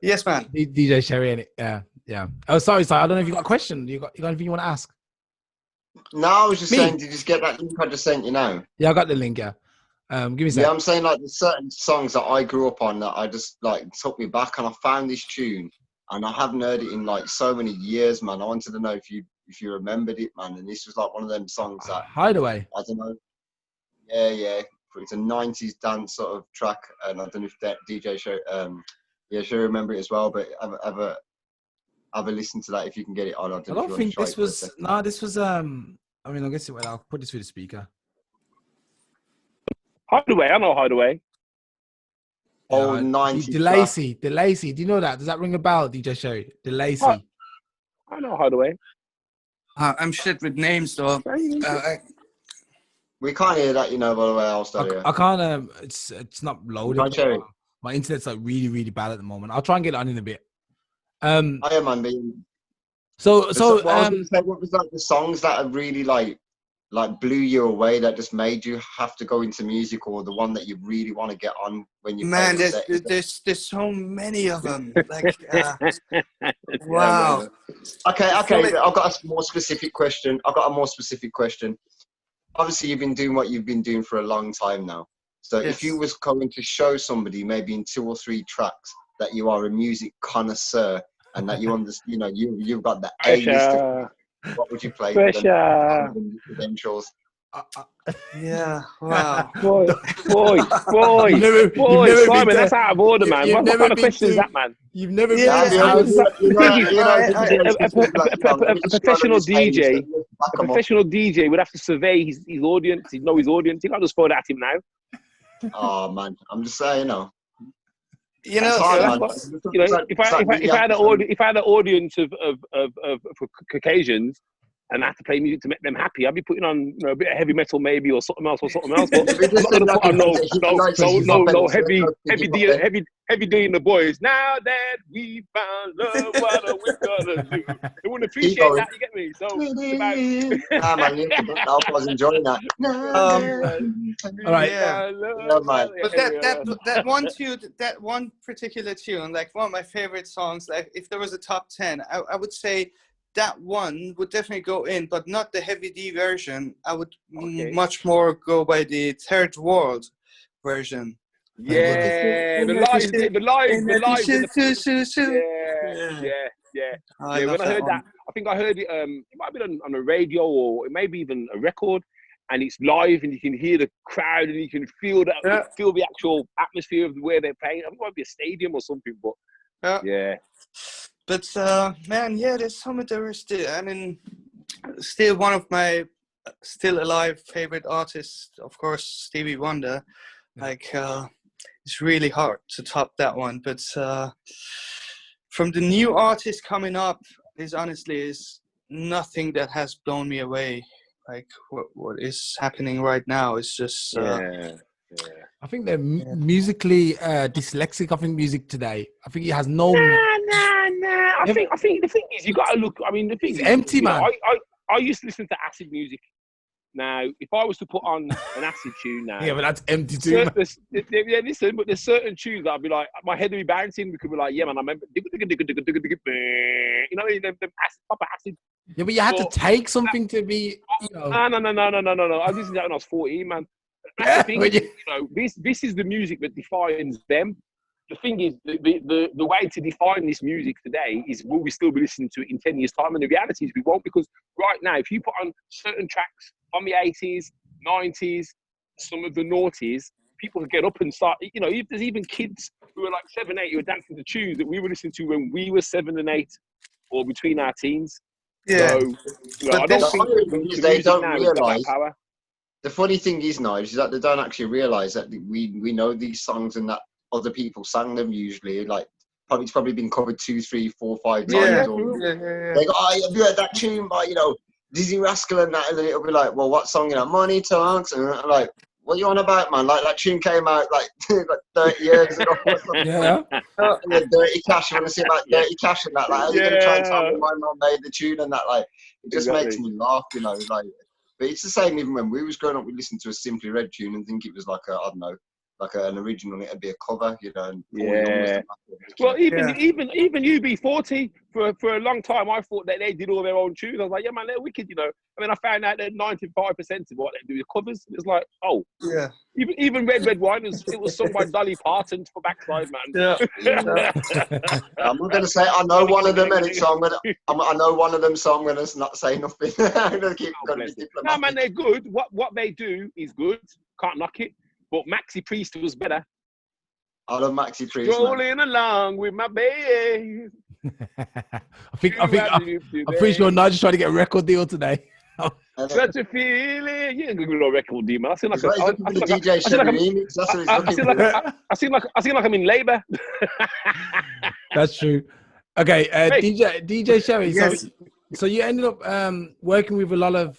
Yes, man. DJ Sherry, innit? Yeah, yeah. Oh, sorry, I don't know if you got a question. You got anything you want to ask? No, I was just saying, did you just get that link I just sent you now? Yeah, I got the link. Yeah. Give me a sec. Yeah, I'm saying like there's certain songs that I grew up on that I just like took me back, and I found this tune, and I haven't heard it in like so many years, man. I wanted to know if you remembered it, man. And this was like one of them songs that Hideaway. I don't know. Yeah. It's a 90s dance sort of track, and I don't know if that DJ show sure remember it as well, but have a listen to that if you can get it on. I don't think this was this was I mean, I guess I'll put this through the speaker. Hideaway, I know Hideaway. Oh, 90s. DeLacy. Do you know that? Does that ring a bell, DJ Sherry? DeLacy. I know Hideaway. I'm shit with names, though. We can't hear that, you know, by the way, Alstallio. I can't, it's not loaded. My internet's like really, really bad at the moment. I'll try and get it on in a bit. I am, man. So what was like the songs that have really like blew you away, that just made you have to go into music, or the one that you really want to get on when you man, there's so many of them. Like, wow. Okay. I've got a more specific question. Obviously, you've been doing what you've been doing for a long time now. So if you was going to show somebody maybe in 2 or 3 tracks that you are a music connoisseur and that you understand, you know, you've got the A-list, what would you play? Pressure. Credentials. Yeah, wow. Boy, Simon, that's out of order, man. What kind of question is that, man? You've never been a professional DJ would have to survey his audience. He'd know his audience. You can't just throw that at him now. Oh, man. I'm just saying, you know. You know, if I had an audience of Caucasians, and I have to play music to make them happy, I'd be putting on a bit of heavy metal maybe, or something else. But I'm not going to put on no heavy D in the boys. Now that we found love, what are we gonna do? They wouldn't appreciate that. You get me? So I was enjoying that. All right. But that one particular tune, like one of my favorite songs. Like if there was a top 10, I would say that one would definitely go in, but not the heavy D version. I would much more go by the Third World version. Yeah, the live. When I heard that, I think I heard it. It might have been on a radio, or it may be even a record, and it's live, and you can hear the crowd, and you can feel that, feel the actual atmosphere of where they're playing. I think it might be a stadium or something, but yeah. But man, there's some of the still. I mean, still one of my still alive favorite artists, of course, Stevie Wonder. Like, it's really hard to top that one. But from the new artists coming up, is nothing that has blown me away. Like what is happening right now is just. I think they're musically dyslexic. I think music today. I think it has no. I think the thing is, you got to look. I mean, the thing is empty, man. I used to listen to acid music. Now, if I was to put on an acid tune now, but that's empty too. Listen, but there's certain tunes that I'd be like, my head would be bouncing. We could be like, yeah, man, I remember. You know, them proper acid. Yeah, but you had to take something to be. No. I was listening to that when I was 14, man. That's the thing, this is the music that defines them. The thing is, the way to define this music today is, will we still be listening to it in 10 years' time? And the reality is we won't, because right now, if you put on certain tracks from the 80s, 90s, some of the noughties, people could get up and start, you know, there's even kids who are like 7, 8 who are dancing to tunes that we were listening to when we were 7 and 8 or between our teens. Yeah. So, you know, I don't think they don't realise. The funny thing is, Nigel, is that they don't actually realise that we know these songs and that other people sang them usually. Like, it's probably been covered 2, 3, 4, 5 times. Yeah. They go, oh, have you heard that tune by, you know, Dizzy Rascal and that? And then it'll be like, well, what song? You know, Money Talks. And I'm like, what are you on about, man? Like, that tune came out like 30 years ago. Yeah. Dirty Cash. You want to see about Dirty Cash and that? Like, are you going to try and tell me my mum made the tune and that? Like, it just makes me laugh, you know, like. But it's the same even when we was growing up, we listened to a Simply Red tune and think it was like a, I don't know, like an original, it'd be a cover, you know. And Paul Yeah. Young was the Well, master. even UB40 for a long time, I thought that they did all their own tunes. I was like, yeah, man, they're wicked, you know. I mean, I found out that 95% of what they do is covers. It's like, oh, Yeah. Even Red Wine it was sung by Dolly Parton for Backside, man. Yeah. I'm not going to say I know one of them, so I know one of them, so I'm going to not say nothing. I'm going to keep going to be diplomatic. No, man, they're good. What they do is good. Can't knock it. But Maxi Priest was better. I love Maxi Priest. Strolling along with my babe. I'm pretty sure Nigel's trying to get a record deal today. Such a feeling. You ain't gonna get no record deal, man. I seem like I seem like I'm in Labour. That's true. Okay, DJ Sherry. Yes. So you ended up working with a lot of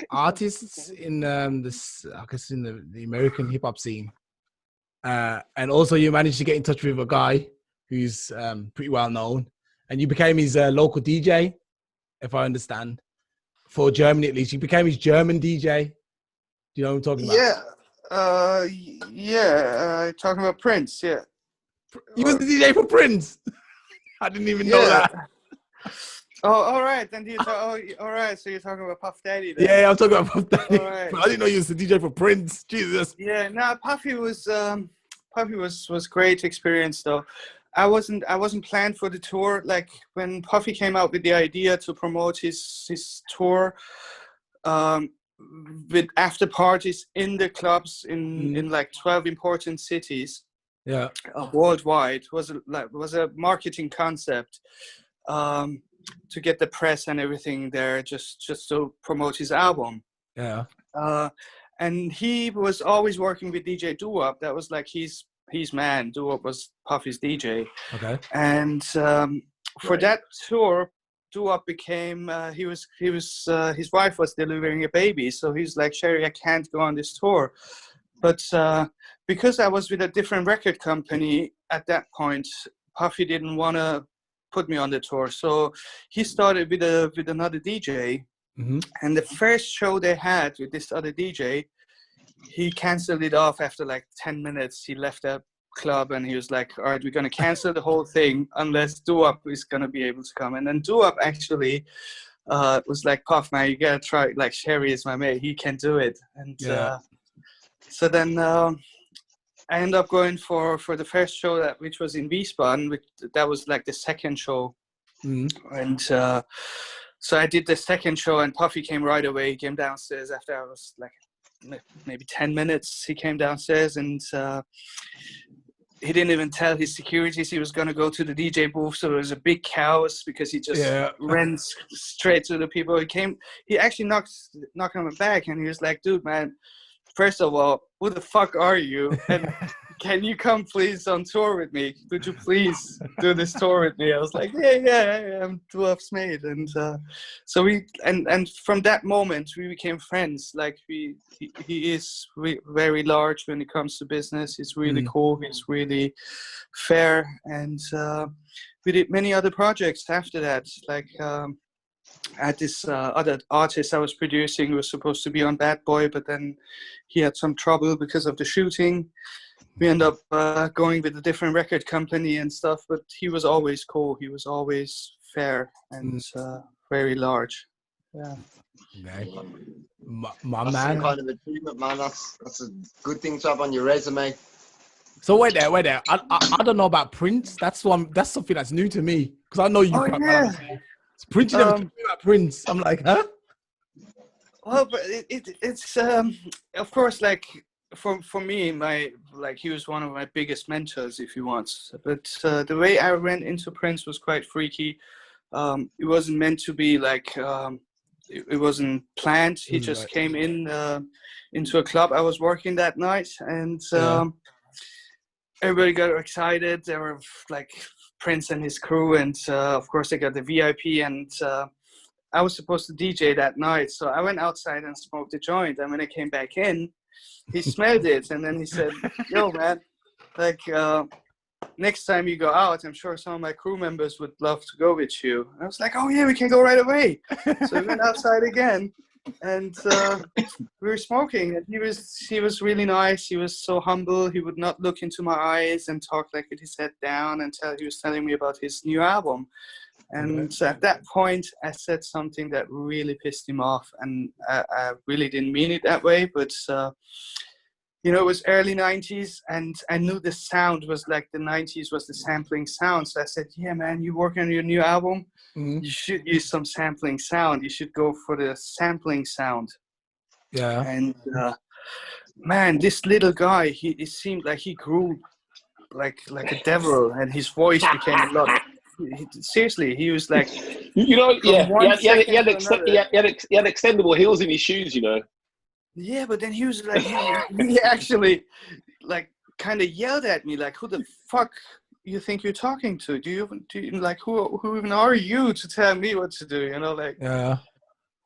artists in this, I guess, in the American hip hop scene, and also you managed to get in touch with a guy who's pretty well known, and you became his local DJ, if I understand, for Germany at least. You became his German DJ. Do you know what I'm talking about? Talking about Prince. Yeah, you was the DJ for Prince. I didn't even know that. Oh, all right. Then all right. So you're talking about Puff Daddy then? Yeah, I'm talking about Puff Daddy. Right. But I didn't know you was the DJ for Prince. Jesus. Yeah. No, Puffy was great experience though. I wasn't planned for the tour. Like when Puffy came out with the idea to promote his tour, with after parties in the clubs in like 12 important cities. Yeah. Worldwide was a marketing concept. To get the press and everything there, just to promote his album. Yeah. And he was always working with DJ Doo-Wop. That was like his man. Doo-Wop was Puffy's DJ. Okay. And for that tour, Doo-Wop became his wife was delivering a baby, so he's like, Sherry, I can't go on this tour. But because I was with a different record company at that point, Puffy didn't want to put me on the tour, so he started with another DJ. Mm-hmm. And the first show they had with this other DJ, he canceled it off after like 10 minutes. He left the club and he was like, all right, we're going to cancel the whole thing unless Doo-Wop is going to be able to come. And then Doo-Wop actually was like, Puff, man, you gotta try, like, Sherry is my mate, he can do it. And so then I ended up going for the first show which was in Wiesbaden. That was like the second show. Mm-hmm. And so I did the second show, and Puffy came right away. He came downstairs after I was like maybe 10 minutes. He came downstairs, and he didn't even tell his securities he was going to go to the DJ booth. So there was a big chaos because he just ran straight to the people. He actually knocked on my back, and he was like, dude, man, first of all, who the fuck are you? And can you come please on tour with me? Could you please do this tour with me? I was like, yeah, I'm Doo-Wop's mate. And so we from that moment we became friends. Like he is very large when it comes to business. He's really cool. He's really fair. And we did many other projects after that. Like at this other artist I was producing, who was supposed to be on Bad Boy, but then he had some trouble because of the shooting. We ended up going with a different record company and stuff, but he was always cool. He was always fair and very large. Yeah. Okay. That's man. Kind of achievement, man. That's a good thing to have on your resume. So wait there. I don't know about Prince. That's something that's new to me, because I know you. Prince, you never told me about Prince. I'm like, huh? Well, but it's of course, like for me, he was one of my biggest mentors, if you want. But the way I ran into Prince was quite freaky. It wasn't meant to be like. It wasn't planned. He just came into a club I was working that night, and everybody got excited. There were like Prince and his crew, and of course they got the VIP, and I was supposed to DJ that night, so I went outside and smoked a joint, and when I came back in, he smelled it, and then he said, yo man, like next time you go out, I'm sure some of my crew members would love to go with you. And I was like, oh yeah, we can go right away. So we went outside again, and we were smoking, and he was really nice. He was so humble. He would not look into my eyes and talk like with his head down until he was telling me about his new album. And so at that point, I said something that really pissed him off, and I really didn't mean it that way, but you know, it was early 90s, and I knew the sound was like the 90s was the sampling sound. So I said, yeah, man, you working on your new album? Mm-hmm. You should use some sampling sound. You should go for the sampling sound. Yeah. And man, this little guy, it seemed like he grew like a devil, and his voice became a lot. Seriously, he was like, you know, yeah, he had extendable heels in his shoes, you know. Yeah, but then he was like, he actually like kind of yelled at me, like, who the fuck you think you're talking to? Do you like, who even are you to tell me what to do? You know, like, yeah.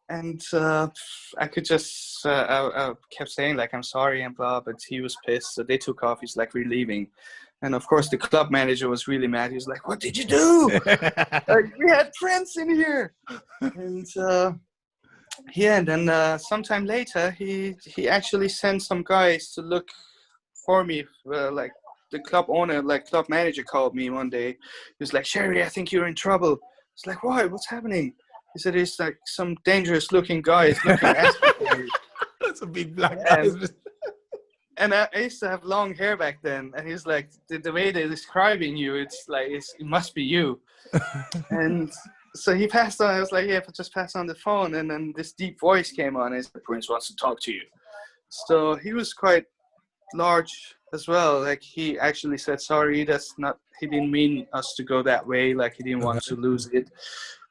And I could just, I kept saying like, I'm sorry and blah, but he was pissed. So they took off. He's like, we're leaving. And of course the club manager was really mad. He was like, what did you do? Like, we had Prince in here. And yeah, and then sometime later, he actually sent some guys to look for me. Like the club owner, like club manager called me one day. He was like, Sherry, I think you're in trouble. I was like, why? What's happening? He said, it's like some dangerous looking guys looking at you. That's a big black guy. And I used to have long hair back then. And he's like, the way they're describing you, it's like, it must be you. And so he passed on. I was like, yeah, but just pass on the phone. And then this deep voice came on. And said, Prince wants to talk to you. So he was quite large as well. Like, he actually said, sorry, he didn't mean us to go that way. Like, he didn't want to lose it.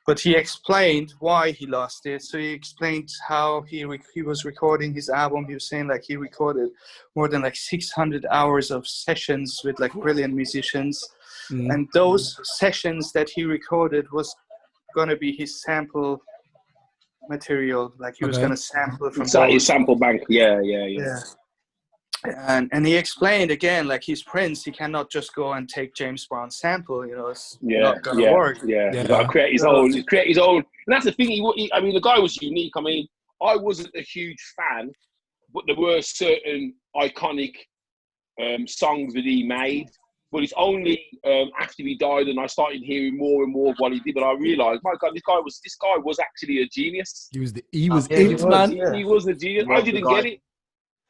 But he explained why he lost it. So he explained how he was recording his album. He was saying like he recorded more than like 600 hours of sessions with like brilliant musicians. Mm. And those sessions that he recorded was going to be his sample material. Like he was going to sample from his sample bank. Yeah. And he explained again, like he's Prince, he cannot just go and take James Brown's sample. You know, it's not gonna work. Yeah, he's got to create his own. And that's the thing. I mean, the guy was unique. I mean, I wasn't a huge fan, but there were certain iconic songs that he made. But it's only after he died, and I started hearing more and more of what he did, that I realised, my God, this guy was actually a genius. He was man. He was a genius.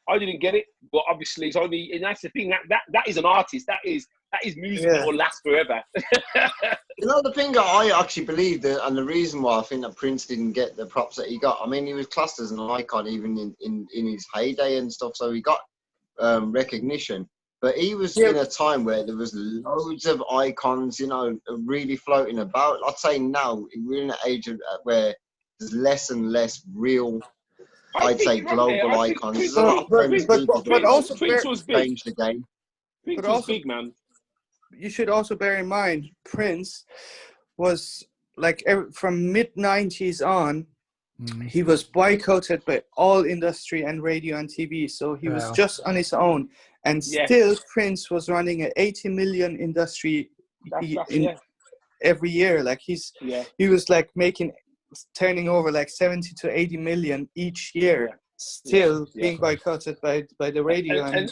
I didn't get it, but obviously it's only, and that's the thing, that is an artist. That is music that will last forever. You know, the thing that I actually believe that, and the reason why I think that Prince didn't get the props that he got, I mean, he was classed as an icon even in his heyday and stuff, so he got recognition. But he was in a time where there was loads of icons, you know, really floating about. I'd say now we're in an age where there's less and less real, I'd say, global icons. But also Prince was big. Changed the game. Prince was big, man. You should also bear in mind, Prince was like from mid-90s on, he was boycotted by all industry and radio and TV. So he was just on his own. And still, Prince was running an 80 million industry every year. Like he was like turning over like 70 to 80 million each year, still being boycotted by the radio. And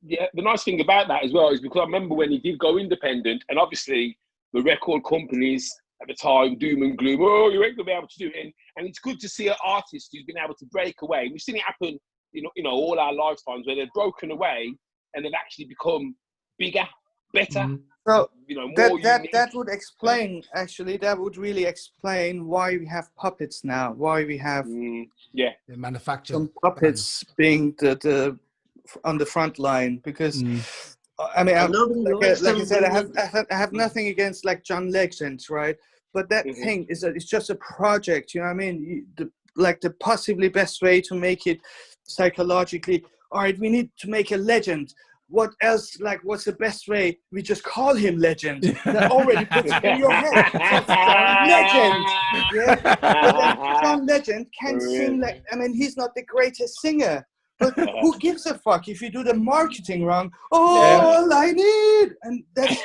the nice thing about that as well is because I remember when he did go independent, and obviously the record companies at the time, doom and gloom, oh, you ain't gonna be able to do it. And it's good to see an artist who's been able to break away. We've seen it happen, you know, all our lifetimes, where they've broken away and they've actually become bigger, better. So you know, more that would explain, actually, that would really explain why we have puppets now, why we have the manufacture some puppets being the on the front line, because I mean, like I said, I have nothing against like John Legend, right? But that thing is it's just a project, you know what I mean? The possibly best way to make it psychologically, all right, we need to make a legend. What else? Like, what's the best way? We just call him Legend. That already puts it in your head. John Legend. Yeah? But then John Legend can sing like, I mean, he's not the greatest singer. But who gives a fuck if you do the marketing wrong? All I need. And that's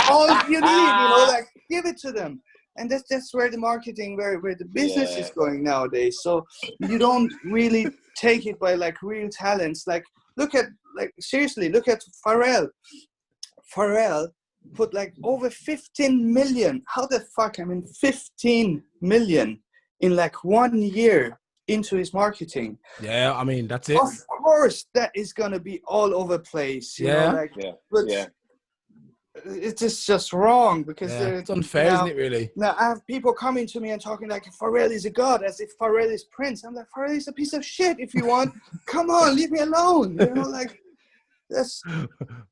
all you need, you know, like, give it to them. and that's where the marketing, where the business is going nowadays. So you don't really take it by like real talents. Like seriously, look at Pharrell. Pharrell put like over 15 million. How the fuck? 15 million in like 1 year into his marketing. Yeah, I mean, that's it. Of course, that is gonna be all over the place. You know, like, but it's just wrong because it's unfair, isn't it? Really. Now I have people coming to me and talking like Pharrell is a god, as if Pharrell is Prince. I'm like, Pharrell is a piece of shit. If you want, come on, leave me alone. You know, like that's.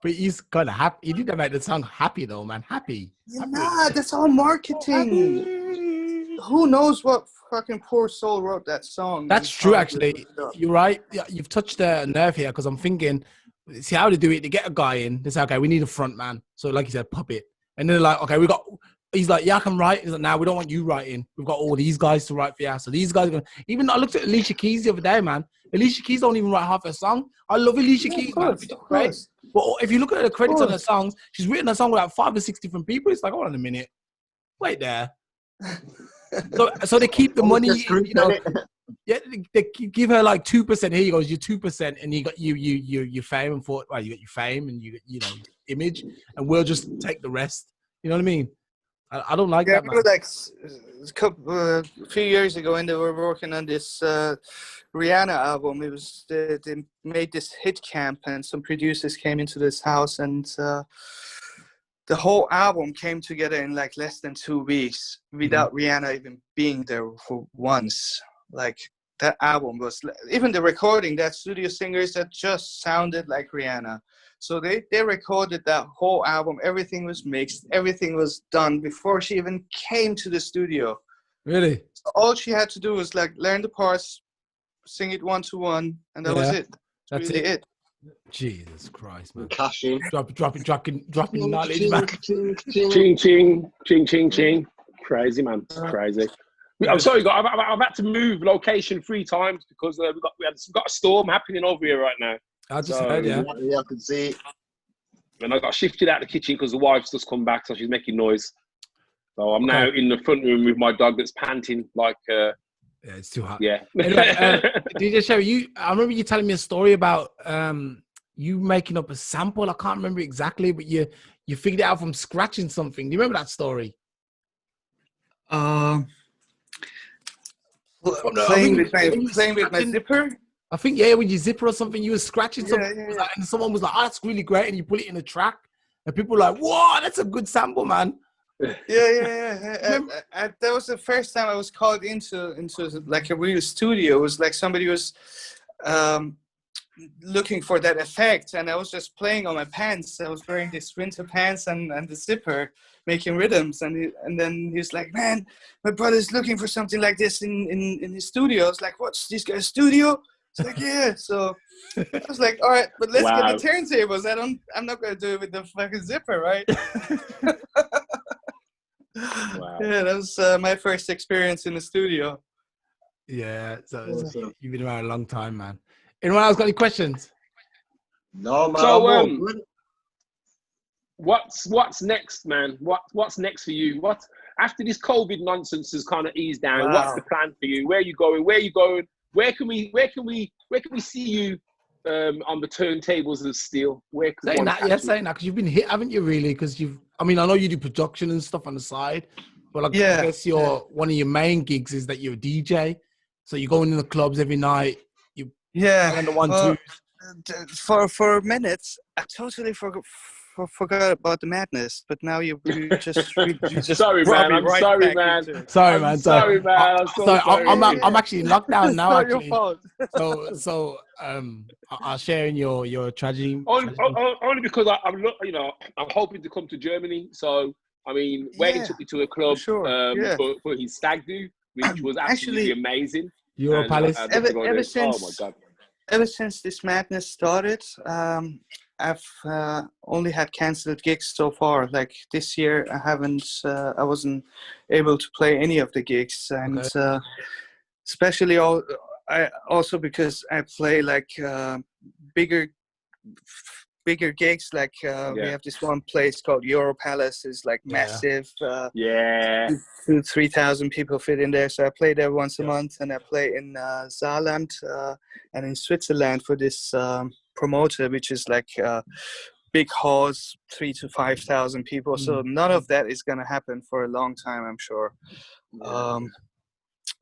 But he's kind of happy. He didn't make the song happy though, man. Happy. Nah, that's all marketing. Who knows what fucking poor soul wrote that song? That's true, actually. You're right. Yeah, you've touched a nerve here because I'm thinking, see how they do it. They get a guy in. They say, okay, we need a front man. So, like you said, puppet. And then they're like, okay, he's like, yeah, I can write. He's like, nah, we don't want you writing. We've got all these guys to write for you. So these guys are going to, even I looked at Alicia Keys the other day, man. Alicia Keys don't even write half her song. I love Alicia Keys, man. Of course. But if you look at the credits on her songs, she's written a song with like 5 or 6 different people. It's like, hold on a minute. Wait there. So they keep the money, you know. Yeah, they give her like 2%. Here you go, you're 2%, and you got you fame and you got your fame and you know image, and we'll just take the rest. You know what I mean? I don't like that. Man. Like a few years ago, when they were working on this Rihanna album, it was they made this hit camp, and some producers came into this house, and the whole album came together in like less than 2 weeks without Rihanna even being there for once. Like that album was, even the recording, that studio singers that just sounded like Rihanna. So they recorded that whole album. Everything was mixed. Everything was done before she even came to the studio. Really? So all she had to do was like learn the parts, sing it 1-to-1, and that was it. That's really it. Jesus Christ, man. Cashing. Dropping knowledge, man. Ching, ching, ching, ching, ching. Crazy, man. Crazy. I'm sorry, guys. I've had to move location 3 times because we've got a storm happening over here right now. I just heard, yeah. Yeah, I can see it. And I got shifted out of the kitchen because the wife's just come back, so she's making noise. So I'm now in the front room with my dog that's panting like. Yeah, it's too hot. Yeah. Anyway, DJ Sherry, I remember you telling me a story about you making up a sample. I can't remember exactly, but you figured it out from scratching something. Do you remember that story? Playing with my zipper. I think with your zipper or something, you were scratching something, and someone was like, "Oh, that's really great," and you put it in a track, and people were like, "Whoa, that's a good sample, man." Yeah. That was the first time I was called into like a real studio. It was like somebody was looking for that effect, and I was just playing on my pants. I was wearing these winter pants and the zipper, making rhythms, and then he was like, "Man, my brother's looking for something like this in his studio." I was like, "What's this guy's studio?" It's like, "Yeah." So I was like, "All right, but let's get the turntables. I'm not gonna do it with the fucking zipper, right?" Wow. Yeah, that was my first experience in the studio. Yeah, so you've been around a long time, man. Anyone else got any questions? No, man. So, what's next, man? What's next for you? What after this COVID nonsense has kind of eased down? Wow. What's the plan for you? Where are you going? Where can we see you on the turntables of steel? Saying that, because you've been hit, haven't you? Really? Because I know you do production and stuff on the side, but I guess one of your main gigs is that you're a DJ, so you're going in the clubs every night. And the 1-2s. For minutes, I totally forgot about the madness, but now you just sorry, man. I'm sorry, man. Sorry, man. Sorry, man. I'm actually in lockdown now. It's not your fault. So I'll share in your tragedy. Only because I'm hoping to come to Germany. So I mean, Wayne took me to a club for his stag do, which was absolutely amazing. Euro Palace. Ever since this madness started, I've only had cancelled gigs so far. Like this year, I wasn't able to play any of the gigs, and especially also because I play like bigger bigger gigs. Like we have this one place called Euro Palace. It's like massive. Yeah. 2,000-3,000 people fit in there. So I play there once a month, and I play in Saarland and in Switzerland for this promoter, which is like big halls, 3,000 to 5,000 people. So none of that is gonna happen for a long time, I'm sure.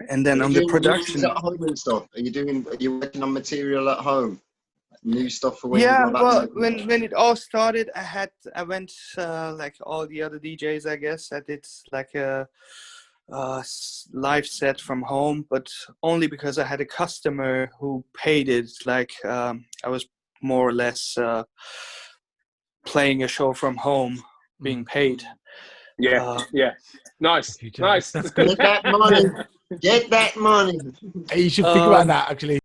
And then on the production, at home and stuff. Are you working on material at home? New stuff for when you go back? Well, when it all started, I went like all the other DJs, I guess. I did like a live set from home, but only because I had a customer who paid it. Like I was more or less playing a show from home, being paid. Nice. That's good. Get that money. Get that money. Hey, you should think about that, actually.